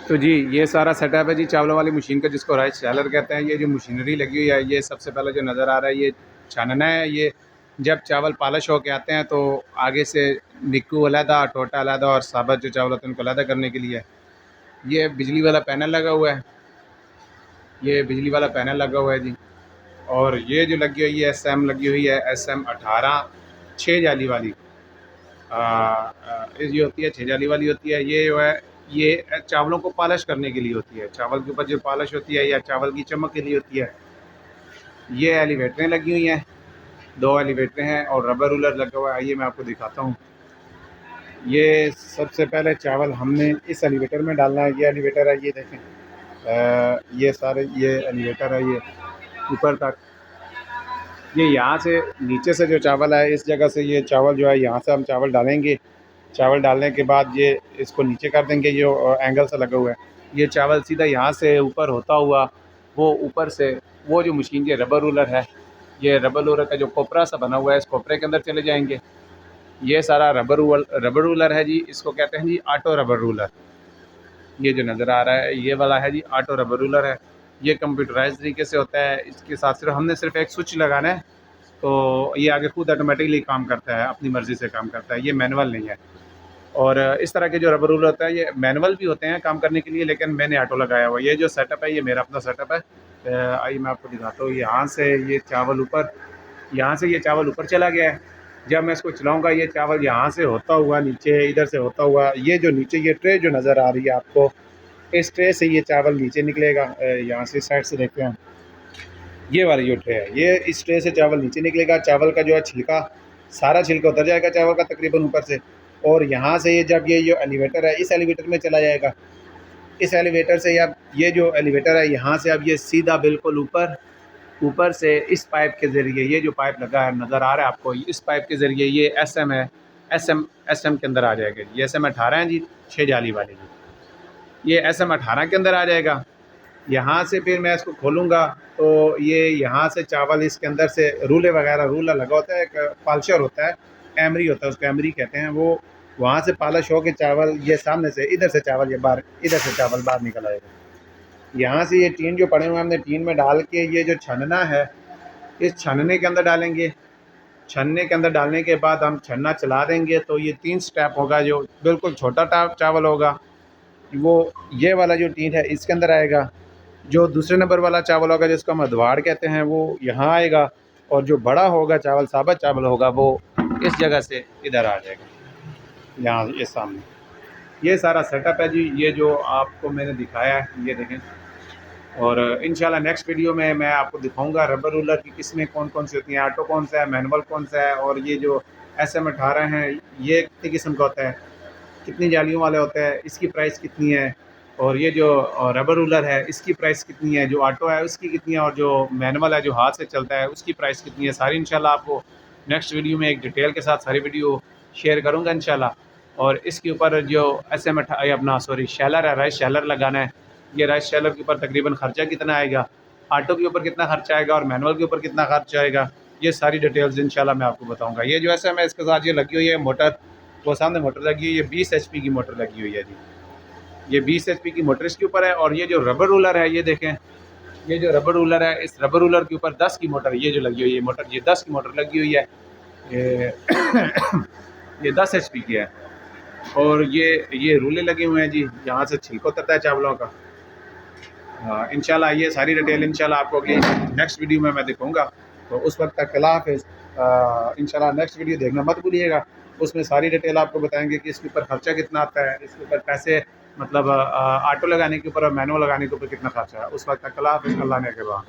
तो जी ये सारा सेटअप है जी चावलों वाली मशीन का, जिसको राइस शैलर कहते हैं। ये जो मशीनरी लगी हुई है, ये सबसे पहले जो नज़र आ रहा है ये छानना है। ये जब चावल पॉलिश होके आते हैं तो आगे से निक्कू अलहदा, टोटा अलहदा और साबुत जो चावल होते हैं उनको अलहदा करने के लिए ये बिजली वाला पैनल लगा हुआ है। ये बिजली वाला पैनल लगा हुआ है जी। और ये जो लगी हुई है SM लगी हुई है, SM 18 6 जाली वाली। ये होती है 6 जाली वाली होती है। ये जो है ये चावलों को पॉलिश करने के लिए होती है। चावल के ऊपर जो पॉलिश होती है या चावल की चमक के लिए होती है। ये एलिवेटरें लगी हुई हैं, 2 एलिवेटरें हैं और रबर रूलर लगा हुआ है। आइए मैं आपको दिखाता हूँ। ये सबसे पहले चावल हमने इस एलिवेटर में डालना है। ये एलिवेटर है, ये देखें। ये सारे ये एलिवेटर है, ये ऊपर तक। ये यहाँ से नीचे से जो चावल है, इस जगह से ये चावल जो है यहाँ से हम चावल डालेंगे। चावल डालने के बाद ये इसको नीचे कर देंगे, जो एंगल से लगा हुआ है। ये चावल सीधा यहाँ से ऊपर होता हुआ वो ऊपर से वो जो मशीन के रबर रूलर है, ये रबर रूलर का जो कोपरा सा बना हुआ है, इस कोपरे के अंदर चले जाएंगे। ये सारा रबर रूलर है जी, इसको कहते हैं जी ऑटो रबर रूलर। ये जो नज़र आ रहा है ये वाला है जी ऑटो रबर रूलर है। ये कंप्यूटराइज तरीके से होता है। इसके साथ सिर्फ हमने सिर्फ एक स्विच लगाना है तो ये आगे खुद ऑटोमेटिकली काम करता है, अपनी मर्ज़ी से काम करता है। ये मैनुअल नहीं है। और इस तरह के जो रबर रूलर होता है ये मैनुअल भी होते हैं काम करने के लिए, लेकिन मैंने ऑटो लगाया हुआ है। ये जो सेटअप है ये मेरा अपना सेटअप है। आइए मैं आपको दिखाता हूँ। यहाँ से ये चावल ऊपर, यहाँ से ये चावल ऊपर चला गया है। जब मैं इसको चलाऊँगा ये चावल यहाँ से होता हुआ नीचे, इधर से होता हुआ, ये जो नीचे ये ट्रे जो नज़र आ रही है आपको, इस ट्रे से ये चावल नीचे निकलेगा। यहाँ से साइड से देखते हैं, ये वाली जो ट्रे है, ये इस ट्रे से चावल नीचे निकलेगा। चावल का जो है छिलका, सारा छिलका उतर जाएगा चावल का तकरीबन ऊपर से। और यहाँ से ये जब ये जो एलिवेटर है, इस एलिवेटर में चला जाएगा। इस एलिवेटर से अब ये जो एलिवेटर है यहाँ से अब ये सीधा बिल्कुल ऊपर, ऊपर से इस पाइप के ज़रिए, ये जो पाइप लगा है नज़र आ रहा है आपको, इस पाइप के ज़रिए ये SM है, SM के अंदर आ जाएगा। ये SM 18 है जी, 6 जाली वाली जी। ये SM 18 के अंदर आ जाएगा। यहाँ से फिर मैं इसको खोलूँगा तो ये यहाँ से चावल इसके अंदर से रूले वगैरह, रूलर लगा होता है, एक पॉलिशर होता है, एमरी होता है, उसको एमरी कहते हैं। वो वहाँ से पॉलिश हो के चावल ये सामने से इधर से चावल ये बाहर, इधर से चावल बाहर निकल आएगा। यहाँ से ये टीन जो पड़े हुए हैं हमने टीन में डाल के ये जो छनना है, इस छनने के अंदर डालेंगे। छनने के अंदर डालने के बाद हम छन्ना चला देंगे तो ये 3 स्टेप होगा। जो बिल्कुल छोटा चावल होगा वो ये वाला जो टीन है इसके अंदर आएगा। जो दूसरे नंबर वाला चावल होगा जिसको हम अधवाड़ कहते हैं वो यहाँ आएगा। और जो बड़ा होगा चावल, साबुत चावल होगा, वो इस जगह से इधर आ जाएगा, यहाँ ये सामने। ये सारा सेटअप है जी, ये जो आपको मैंने दिखाया है ये देखें। और इंशाल्लाह नेक्स्ट वीडियो में मैं आपको दिखाऊंगा रबर रूलर की किस्में कौन कौन सी होती हैं, ऑटो कौन सा है, मैनुअल कौन सा है, और ये जो SM 18 हैं ये कितनी किस्म का होता है, कितनी जालियों वाले होते हैं, इसकी प्राइस कितनी है। और ये जो रबर रूलर है इसकी प्राइस कितनी है, जो ऑटो है उसकी कितनी है, और जो मैनुअल है जो हाथ से चलता है उसकी प्राइस कितनी है। सारी इंशाल्लाह आपको नेक्स्ट वीडियो में एक डिटेल के साथ सारी वीडियो शेयर करूँगा इंशाल्लाह। और इसके ऊपर जो SM 18 अपना सॉरी शैलर है, राइस शैलर लगाना है। ये राइस शैलर के ऊपर तकरीबन खर्चा कितना आएगा, ऑटो के ऊपर कितना खर्चा आएगा और मैनुअल के ऊपर कितना खर्चा आएगा, ये सारी डिटेल्स इंशाल्लाह मैं आपको बताऊँगा। ये जो SM है इसके साथ ये लगी हुई है मोटर, वो सामने मोटर लगी हुई है, 20 HP की मोटर लगी हुई है जी। ये 20 HP की मोटर इसके ऊपर है। और ये जो रबर रूलर है ये देखें, ये जो रबर रूलर है इस रबर रूलर के ऊपर 10 की मोटर ये जो लगी हुई है मोटर, ये 10 की मोटर लगी हुई है। ये ये 10 HP की है। और ये रूले लगे हुए हैं जी, यहाँ से छिलका उतरता है चावलों का। इंशाल्लाह ये सारी डिटेल इंशाल्लाह आपको अगली नेक्स्ट वीडियो में मैं दिखाऊंगा। तो उस वक्त तक अल्लाह हाफ़िज़। इंशाल्लाह नेक्स्ट वीडियो देखना मत भूलिएगा, उसमें सारी डिटेल आपको बताएंगे कि इसके ऊपर खर्चा कितना आता है, इसके ऊपर पैसे मतलब ऑटो लगाने के ऊपर और मैनुअल लगाने के ऊपर कितना खर्चा है। उस वक्त तक अल्लाह हाफ़िज़, अल्लाह ने के बाद।